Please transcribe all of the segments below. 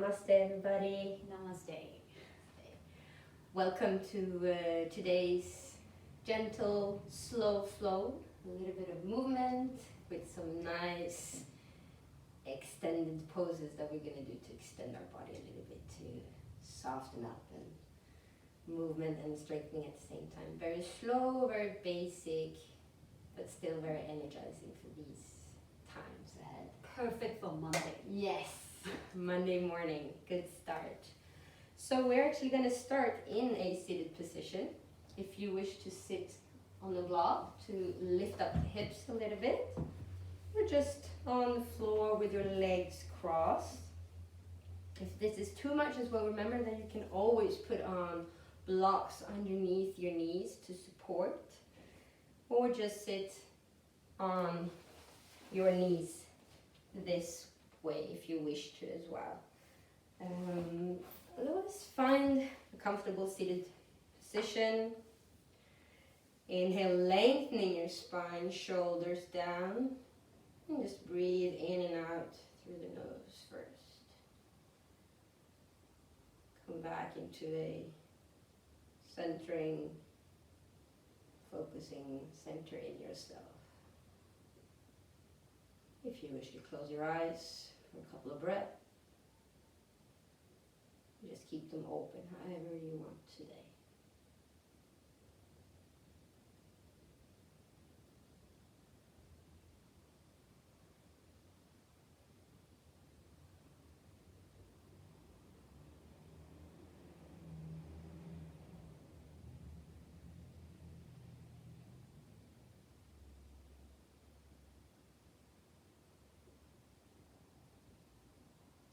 Namaste, everybody. Namaste. Welcome to today's gentle, slow flow. A little bit of movement with some nice extended poses that we're going to do to extend our body a little bit, to soften up, and movement and strengthening at the same time. Very slow, very basic, but still very energizing for these times ahead. Perfect for Monday. Yes, Monday morning, good start. So we're actually going to start in a seated position. If you wish to sit on the block to lift up the hips a little bit, or just on the floor with your legs crossed. If this is too much as well, remember that you can always put on blocks underneath your knees to support, or just sit on your knees this way if you wish to as well. Let's find a comfortable seated position. Inhale, lengthening your spine, shoulders down, and just breathe in and out through the nose first. Come back into a centering, focusing center in yourself. If you wish to close your eyes for a couple of breaths, just keep them open however you want today.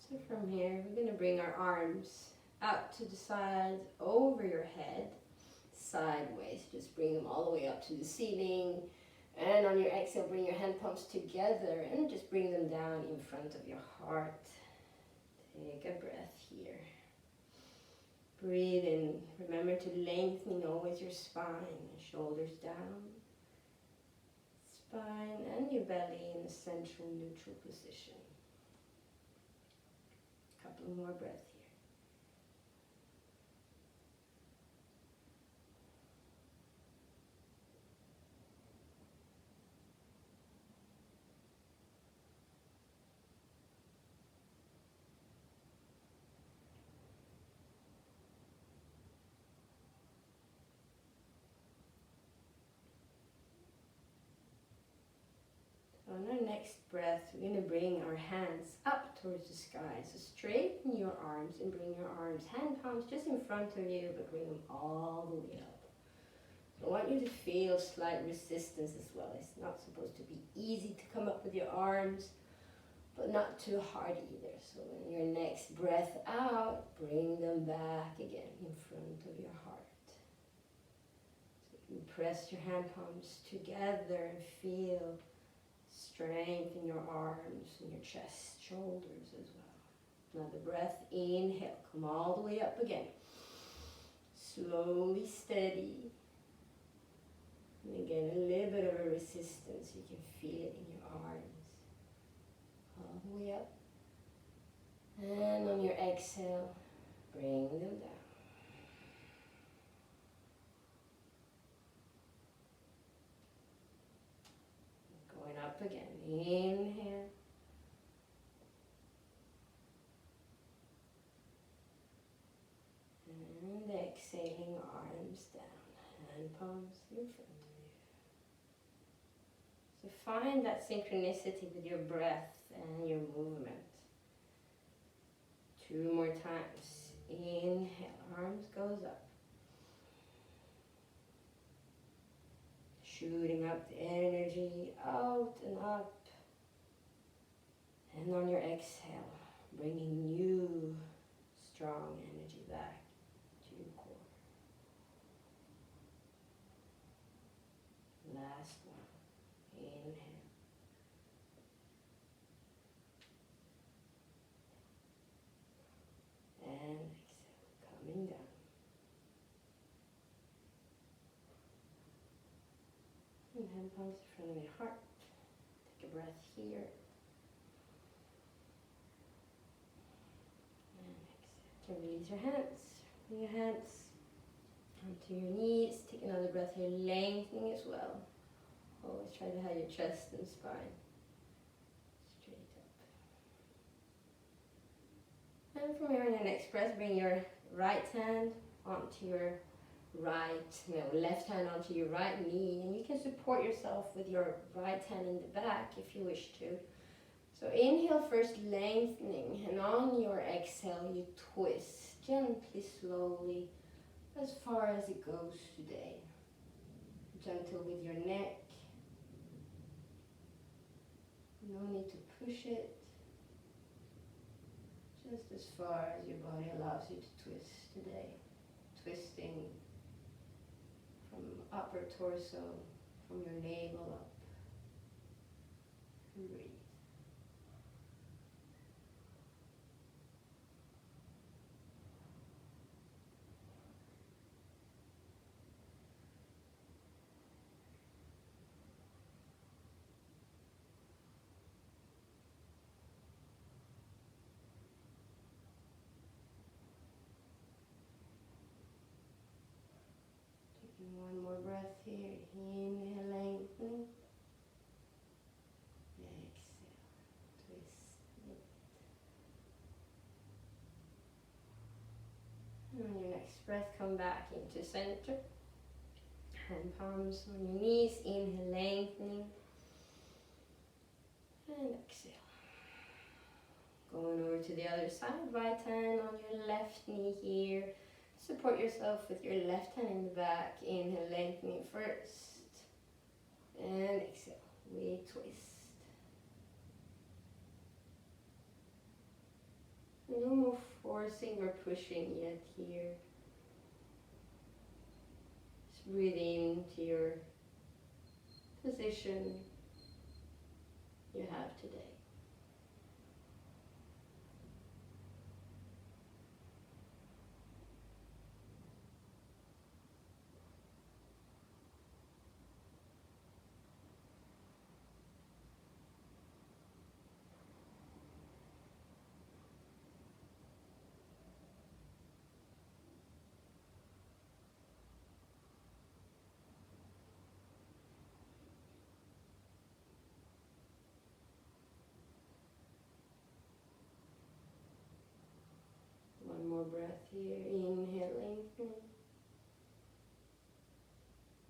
So from here, we're going to bring our arms out to the sides, over your head, sideways. Just bring them all the way up to the ceiling. And on your exhale, bring your hand palms together and just bring them down in front of your heart. Take a breath here. Breathe in. Remember to lengthen always your spine, shoulders down. Spine and your belly in a central neutral position. Couple more breaths here. On our next breath, we're going to bring our hands up towards the sky. So straighten your arms and bring your arms, hand palms just in front of you, but bring them all the way up. So I want you to feel slight resistance as well. It's not supposed to be easy to come up with your arms, but not too hard either. So in your next breath out, bring them back again in front of your heart. So you press your hand palms together and feel strength in your arms and your chest, shoulders as well. Another breath, inhale, come all the way up again. Slowly, steady. And again, a little bit of a resistance. You can feel it in your arms. All the way up. And on your exhale, bring them down. Going up again. Inhale. And exhaling, arms down. Hand palms in front of you. So find that synchronicity with your breath and your movement. 2 more times. Inhale, arms goes up. Shooting up the energy out and up. And on your exhale, bringing new, strong energy back to your core. Last one. Inhale. And exhale, coming down. And hand palms in front of your heart. Take a breath here. and release your hands. Bring your hands onto your knees. Take another breath here, lengthening as well. Always try to have your chest and spine straight up. And from here, on your next breath, bring your right hand onto your left hand onto your right knee, and you can support yourself with your right hand in the back if you wish to. So inhale first, lengthening, and on your exhale you twist gently, slowly, as far as it goes today. Gentle with your neck. No need to push it. Just as far as your body allows you to twist today. Twisting from upper torso, from your navel up. And breathe. One more breath here. Inhale, lengthening. Exhale, twist it. And on your next breath, come back into center. Hand palms on your knees. Inhale, lengthening. And exhale. Going over to the other side. Right hand on your left knee here. Support yourself with your left hand in the back. Inhale, lengthening first. And exhale, we twist. No more forcing or pushing yet here. Just breathe into your position you have today. One more breath here. Inhale, lengthening.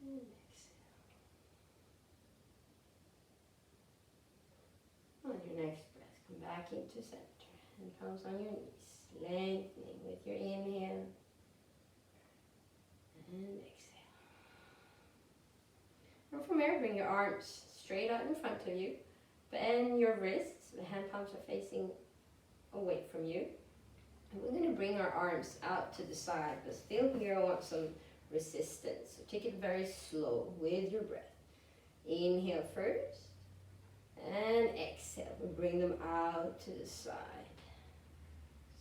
And exhale. On your next breath, come back into center. And palms on your knees. Lengthening with your inhale. And exhale. And from here, bring your arms straight out in front of you. Bend your wrists. The hand palms are facing away from you. And we're going to bring our arms out to the side, but still here I want some resistance. So take it very slow with your breath. Inhale first, and exhale. We bring them out to the side.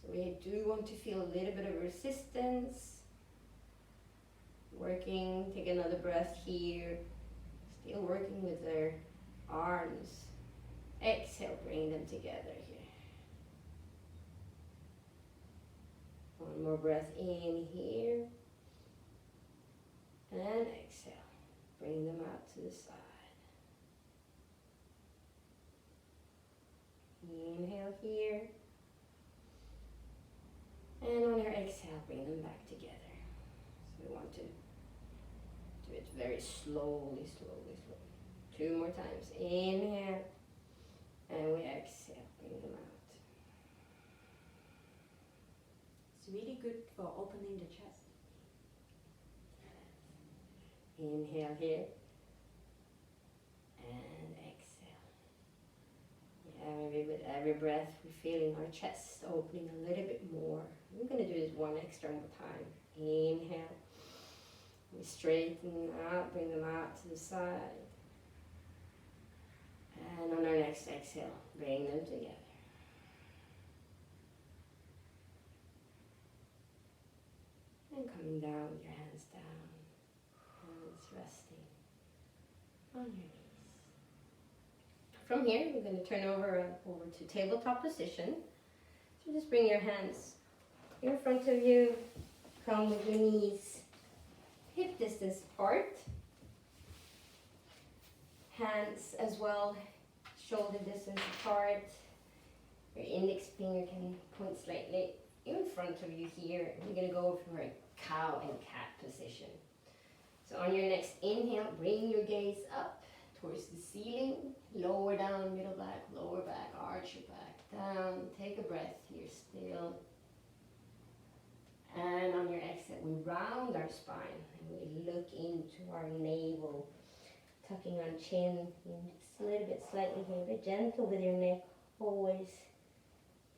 So we do want to feel a little bit of resistance. Working, take another breath here. Still working with their arms. Exhale, bring them together here. One more breath in here. And exhale. Bring them out to the side. Inhale here. And on your exhale, bring them back together. So we want to do it very slowly, slowly, slowly. 2 more times. Inhale. And we exhale. Bring them out. It's really good for opening the chest. Inhale here. And exhale. Yeah, maybe with every breath we're feeling our chest opening a little bit more. We're going to do this one extra more time. Inhale. We straighten out, bring them out to the side. And on our next exhale, bring them together. And coming down with your hands down, hands resting on your knees. From here, we're going to turn over to tabletop position. So just bring your hands in front of you. Come with your knees hip distance apart. Hands as well, shoulder distance apart. Your index finger can point slightly in front of you here. We're going to go for a cow and cat position. So on your next inhale, bring your gaze up towards the ceiling. Lower down, middle back, lower back, arch your back down. Take a breath here still. And on your exhale, we round our spine and we look into our navel, tucking on chin, just a little bit slightly here, but gentle with your neck, always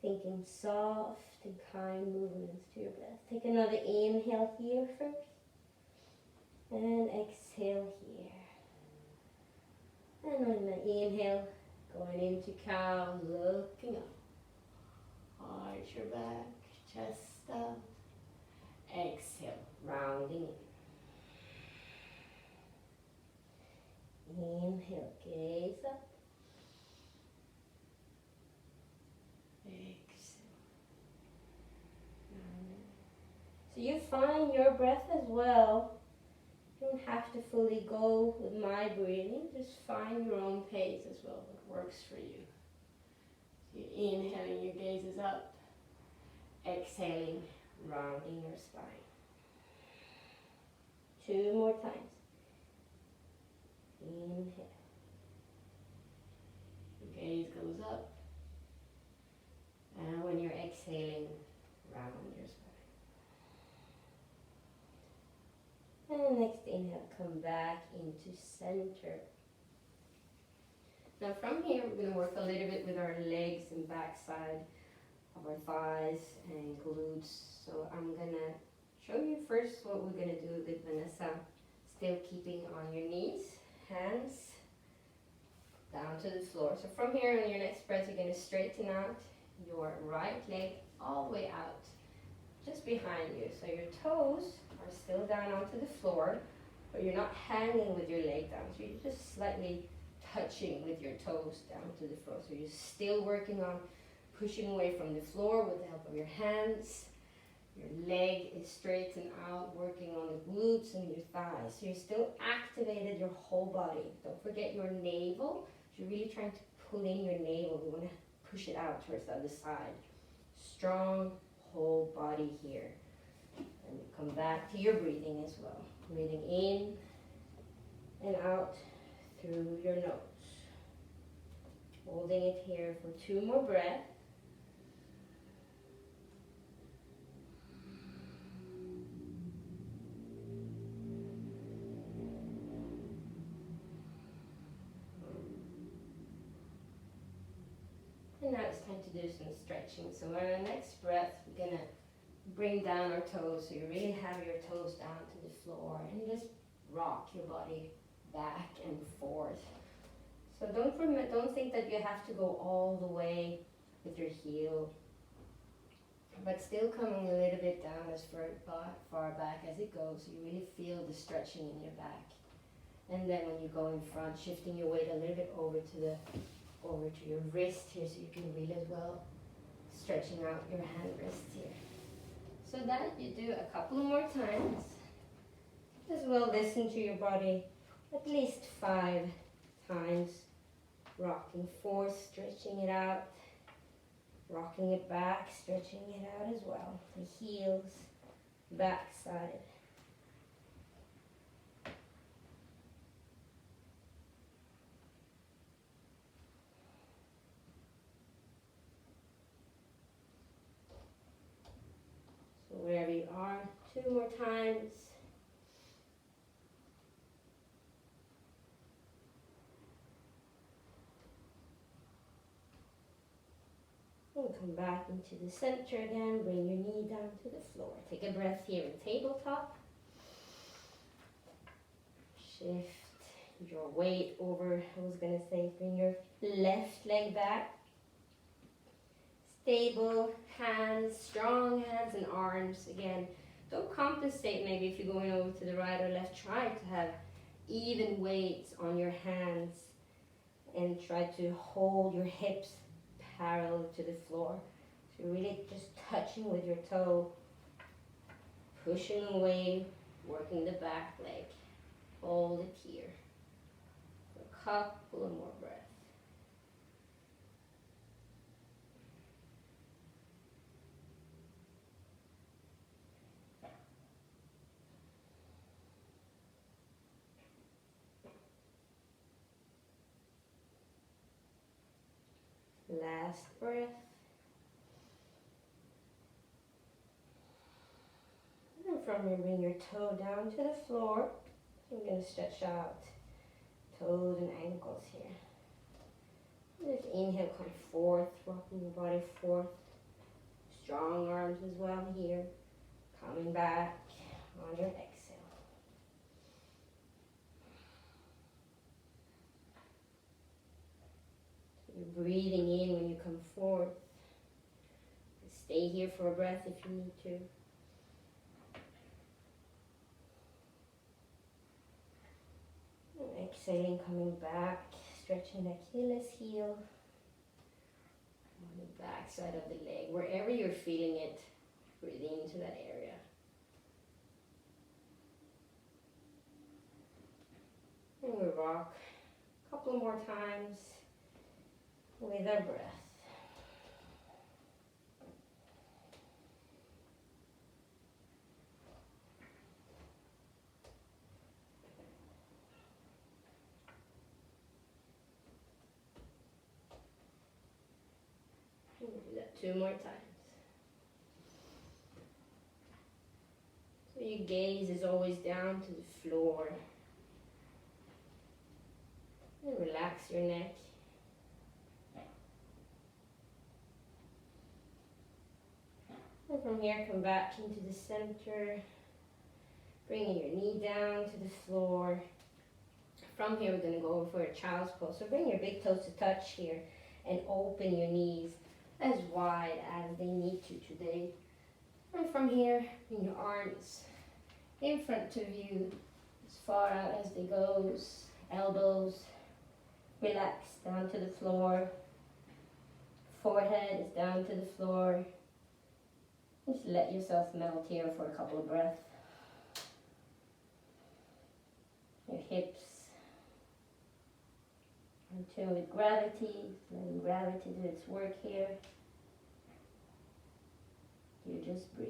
thinking soft and kind movements to your breath. Take another inhale here first, and exhale here. And on the inhale, going into cow, looking up. Arch your back, chest up. Exhale, rounding in. Inhale, gaze up. Exhale. So you find your breath as well. You don't have to fully go with my breathing. Just find your own pace as well, what works for you. So you're inhaling, your gaze is up. Exhaling, rounding your spine. 2 more times. Inhale. Your gaze goes up. And when you're exhaling, round your spine. And next inhale, come back into center. Now from here, we're going to work a little bit with our legs and backside of our thighs and glutes. So I'm going to show you first what we're going to do with Vinyasa. Still keeping on your knees, hands down to the floor. So from here on your next breath, you're going to straighten out your right leg all the way out, just behind you. So your toes are still down onto the floor, but you're not hanging with your leg down. So you're just slightly touching with your toes down to the floor. So you're still working on pushing away from the floor with the help of your hands. Your leg is straightened out, working on the glutes and your thighs. So you're still activated your whole body. Don't forget your navel. You're really trying to pull in your navel. You want to push it out towards the other side. Strong whole body here. And come back to your breathing as well. Breathing in and out through your nose. Holding it here for 2 more breaths. And now it's time to do some stretching. So on our next breath, we're going to bring down our toes. So you really have your toes down to the floor and just rock your body back and forth. So don't think that you have to go all the way with your heel, but still coming a little bit down as far back as it goes. So you really feel the stretching in your back. And then when you go in front, shifting your weight a little bit over to your wrist here, so you can really as well stretching out your hand wrists here. So that you do a couple more times. As well, listen to your body at least 5 times. Rocking forth, stretching it out. Rocking it back, stretching it out as well. The heels, backside. So wherever you are, 2 more times. And come back into the center again. Bring your knee down to the floor. Take a breath here in tabletop. Shift your weight over. I was going to say bring your left leg back. Stable hands, strong hands and arms. Again, don't compensate maybe if you're going over to the right or left. Try to have even weights on your hands and try to hold your hips parallel to the floor. So really just touching with your toe, pushing away, working the back leg. Hold it here. A couple of more breaths. Last breath. And from here, bring your toe down to the floor. We're going to stretch out toes and ankles here. Just inhale, come forth, rocking your body forth. Strong arms as well here. Coming back on your exhale. You're breathing in when you come forth. Stay here for a breath if you need to. And exhaling, coming back, stretching the Achilles heel on the back side of the leg. Wherever you're feeling it, breathe into that area. And we rock a couple more times with our breath. We'll do that 2 more times. So your gaze is always down to the floor. And relax your neck. And from here, come back into the center, bringing your knee down to the floor. From here, we're going to go over for a child's pose. So bring your big toes to touch here and open your knees as wide as they need to today. And from here, bring your arms in front of you, as far out as they go, elbows relax down to the floor, forehead is down to the floor. Just let yourself melt here for a couple of breaths. Your hips in tune with gravity, letting gravity do its work here. You just breathe.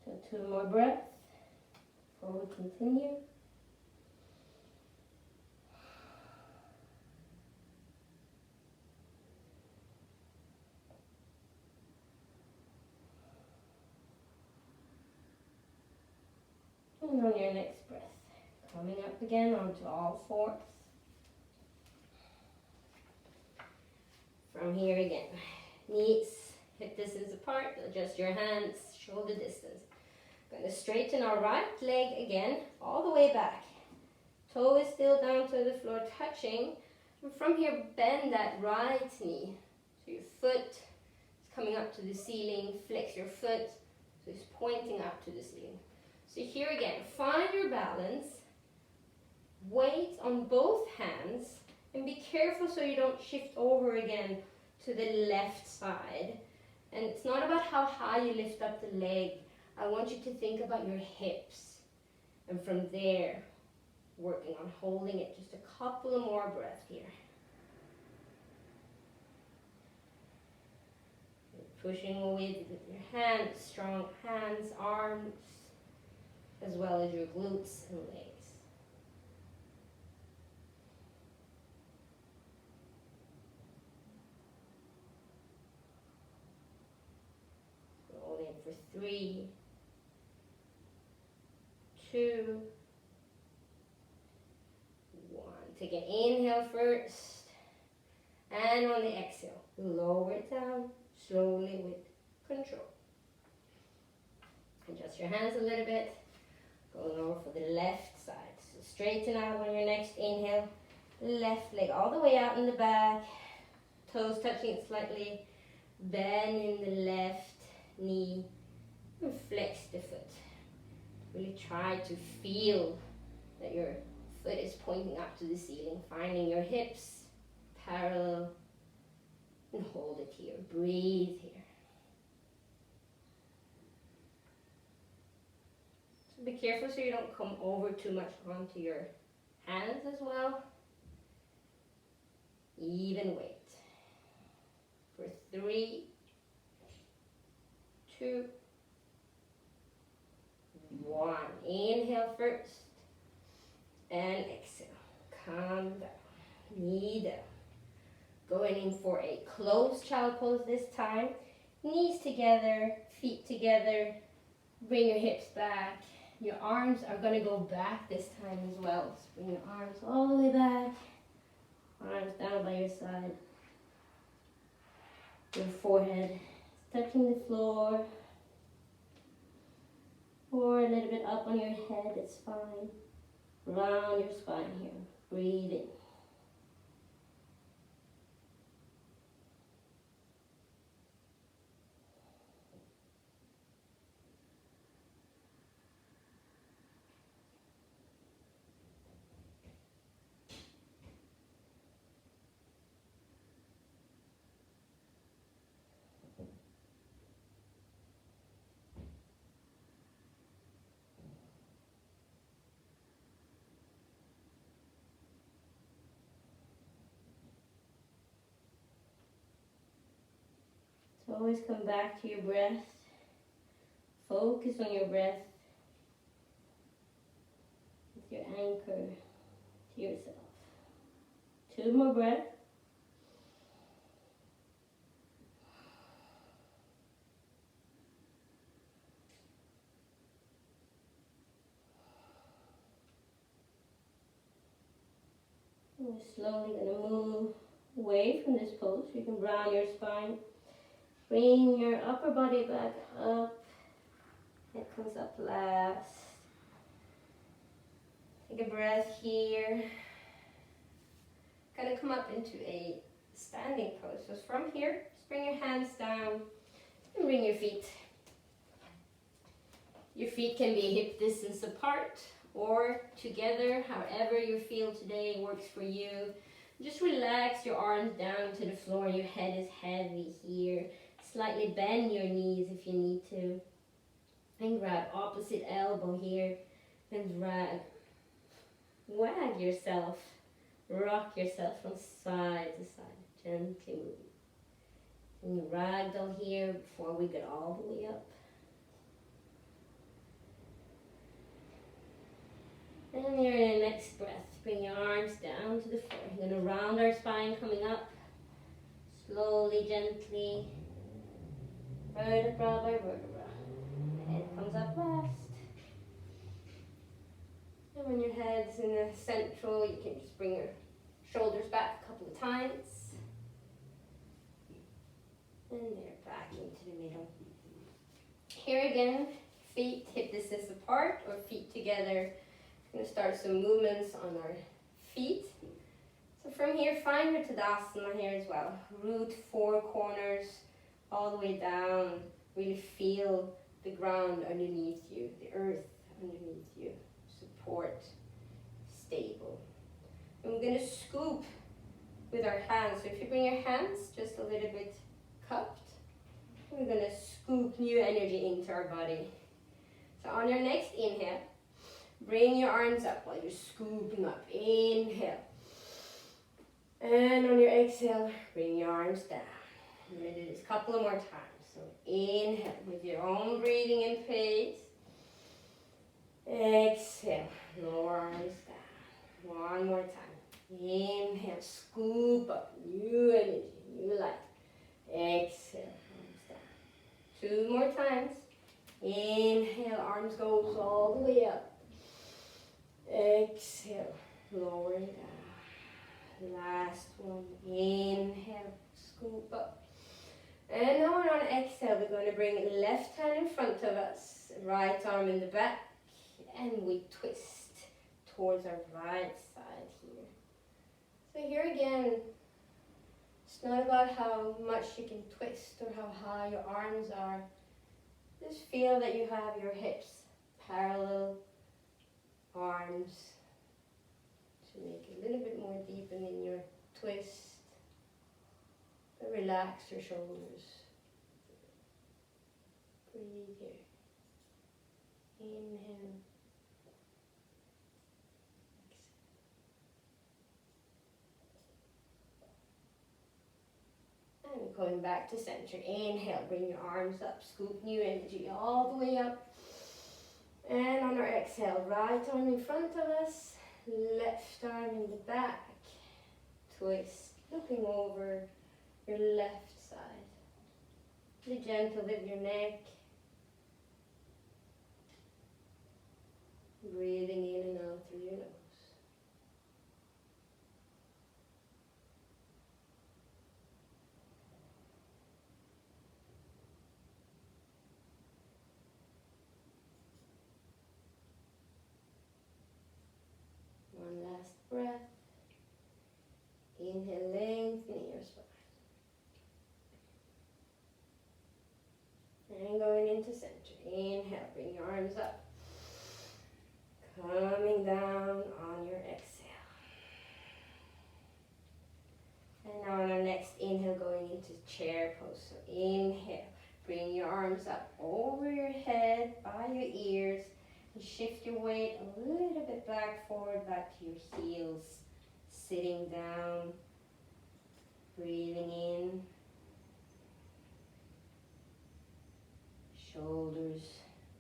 So 2 more breaths before we continue. And on your next breath, coming up again onto all fours. From here again, knees hip distance apart, adjust your hands, shoulder distance. Going to straighten our right leg again, all the way back. Toe is still down to the floor, touching. And from here, bend that right knee. So your foot is coming up to the ceiling, flex your foot, so it's pointing up to the ceiling. So here again, find your balance, weight on both hands, and be careful so you don't shift over again to the left side. And it's not about how high you lift up the leg. I want you to think about your hips. And from there, working on holding it. Just a couple of more breaths here. Pushing away with your hands, strong hands, arms, as well as your glutes and legs. Roll in for 3, 2, 1. Take an inhale first, and on the exhale, lower it down slowly with control. Adjust your hands a little bit. Going over for the left side. So straighten out on your next inhale. Left leg all the way out in the back. Toes touching it slightly. Bend in the left knee. And flex the foot. Really try to feel that your foot is pointing up to the ceiling. Finding your hips parallel. And hold it here. Breathe here. So be careful so you don't come over too much onto your hands as well. Even weight. For 3, 2, 1. Inhale first. And exhale. Come down. Knee down. Going in for a closed child pose this time. Knees together, feet together. Bring your hips back. Your arms are going to go back this time as well. So bring your arms all the way back. Arms down by your side. Your forehead is touching the floor. Or a little bit up on your head, it's fine. Round your spine here. Breathe in. So always come back to your breath. Focus on your breath. It's your anchor to yourself. 2 more breaths. We're slowly going to move away from this pose. You can round your spine. Bring your upper body back up. Head comes up last. Take a breath here. Gonna come up into a standing pose. So from here, just bring your hands down and bring your feet. Your feet can be hip distance apart or together, however you feel today works for you. Just relax your arms down to the floor. Your head is heavy here. Slightly bend your knees if you need to. And grab opposite elbow here. And wag yourself. Rock yourself from side to side. Gently move. And you ragdoll here before we get all the way up. And you're in the next breath. Bring your arms down to the floor. We're going to round our spine coming up. Slowly, gently. Vertebra by vertebra. The head comes up last. And when your head's in the central, you can just bring your shoulders back a couple of times. And they're back into the middle. Here again, feet hip distance apart or feet together. We're going to start some movements on our feet. So from here, find your Tadasana here as well. Root 4 corners all the way down. Really feel the ground underneath you, the earth underneath you. Support, stable. And we're going to scoop with our hands. So if you bring your hands just a little bit cupped, we're going to scoop new energy into our body. So on your next inhale, bring your arms up while you're scooping up. Inhale. And on your exhale, bring your arms down. I'm going to do this a couple of more times. So inhale with your own breathing in pace. Exhale, lower arms down. One more time. Inhale, scoop up. New energy, new life. Exhale, arms down. 2 more times. Inhale, arms goes all the way up. Exhale, lowering down. Last one. Inhale, scoop up. And now on exhale, we're going to bring left hand in front of us, right arm in the back, and we twist towards our right side here. So here again, it's not about how much you can twist or how high your arms are. Just feel that you have your hips parallel, arms to make a little bit more deepen in your twist. But relax your shoulders. Breathe here. Inhale. And we're going back to center. Inhale, bring your arms up, scoop new energy all the way up. And on our exhale, right arm in front of us, left arm in the back. Twist, looking over your left side. Be gentle with your neck. Breathing in and out through your nose. One last breath. Inhale, lengthening your spine. And going into center. Inhale, bring your arms up. Coming down on your exhale. And now on our next inhale, going into chair pose. So inhale, bring your arms up over your head, by your ears, and shift your weight a little bit back, forward, back to your heels. Sitting down, breathing in. Shoulders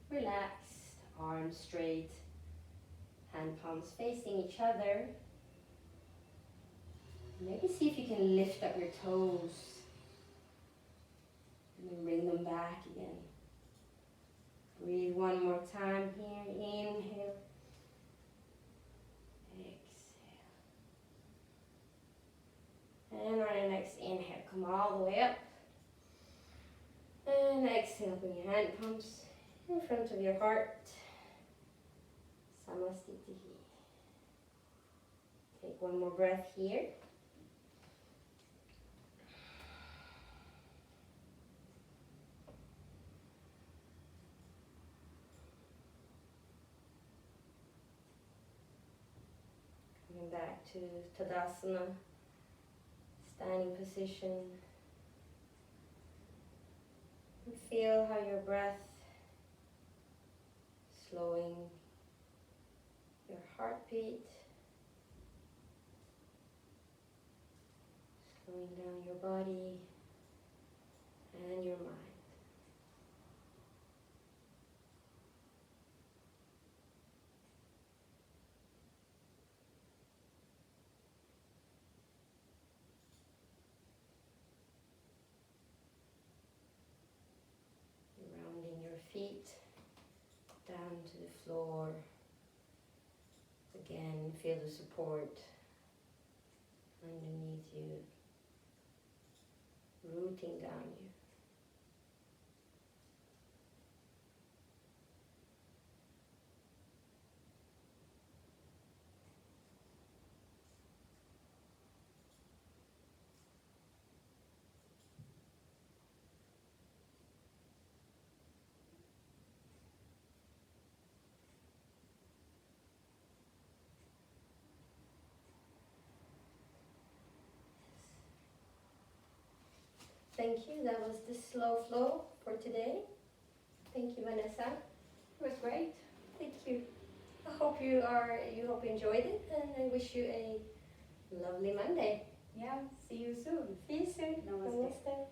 relaxed, arms straight, hand palms facing each other. Maybe see if you can lift up your toes and then bring them back again. Breathe one more time here. Inhale. Exhale. And on our next inhale, come all the way up. And exhale, bring your hand palms in front of your heart. Samastiti. Take one more breath here. Coming back to Tadasana, standing position. And feel how your breath slowing your heartbeat, slowing down your body and your mind. Rounding your feet down to the floor. Again, feel the support underneath you, rooting down you. Thank you. That was the slow flow for today. Thank you, Vanessa. It was great. Thank you. I hope you enjoyed it, and I wish you a lovely Monday. Yeah, see you soon. See you soon. Namaste. Namaste.